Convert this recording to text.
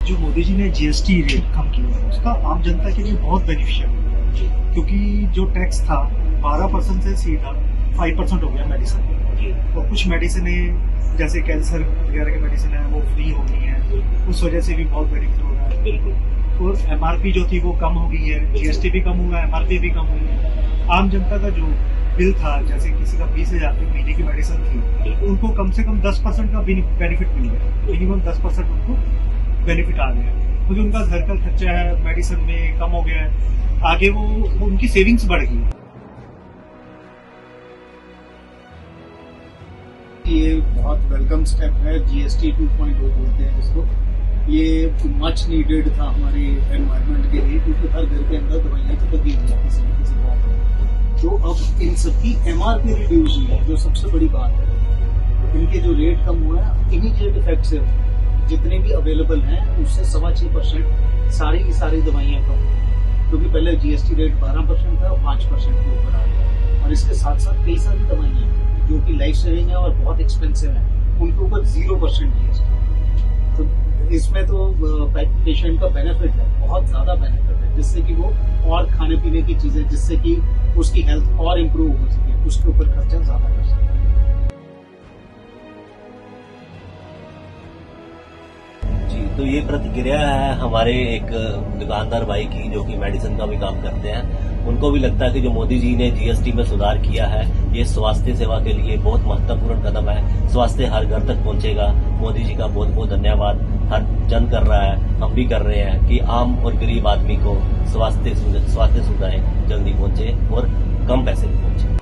जो मोदी जी ने GST rate कम किया है उसका आम जनता के लिए बहुत बेनिफिशियल है, क्योंकि जो टैक्स था 12% से सीधा 5% हो गया मेडिसिन में। और कुछ मेडिसिन जैसे कैंसर वगैरह की मेडिसिन है वो फ्री हो गई है, उस वजह से भी बहुत बेनिफिट हो रहा है। बिल्कुल। और एमआरपी जो थी वो कम हो गई है, जीएसटी भी कम हुआ है, एमआरपी भी कम हुई है। आम जनता का जो बिल था, जैसे किसी का 20,000 की महीने की मेडिसिन थी, उनको कम से कम 10% का बेनिफिट मिल गया, मिनिमम 10% उनको बेनिफिट आ गया, क्योंकि उनका घर का खर्चा है मेडिसिन में कम हो गया है, आगे वो उनकी सेविंग्स बढ़ गई। ये बहुत वेलकम स्टेप है, जीएसटी 2.0 बोलते हैं इसको। ये मच नीडेड था हमारे एनवायरनमेंट के लिए, क्योंकि हर घर के अंदर दवाइयां तो लगी हुई है किसी न किसी बात में। जो अब इन सबकी एमआरपी रिड्यूस हुई है, जो सबसे बड़ी बात है, इनके जो रेट कम हुआ है इमीडिएट इफेक्ट से जितने भी अवेलेबल हैं उससे 6.25% सारी दवाइयां कम, क्योंकि पहले जीएसटी रेट 12% था, 5% के ऊपर आ गया। और इसके साथ साथ कई सारी दवाइयां जो कि लाइफ सेविंग है और बहुत एक्सपेंसिव है, उनके ऊपर 0% जीएसटी। तो इसमें तो पेशेंट का बेनिफिट है, बहुत ज्यादा बेनिफिट है, जिससे कि वो और खाने पीने की चीजें, जिससे कि उसकी हेल्थ और इम्प्रूव हो सके, उसके ऊपर खर्चा ज्यादा कर सके। तो ये प्रतिक्रिया है हमारे एक दुकानदार भाई की, जो कि मेडिसिन का भी काम करते हैं। उनको भी लगता है कि जो मोदी जी ने जीएसटी में सुधार किया है, ये स्वास्थ्य सेवा के लिए बहुत महत्वपूर्ण कदम है। स्वास्थ्य हर घर तक पहुंचेगा। मोदी जी का बहुत बहुत धन्यवाद। हर जन कर रहा है, हम भी कर रहे हैं कि आम और गरीब आदमी को स्वास्थ्य सुविधाएं जल्दी पहुंचे और कम पैसे में पहुंचे।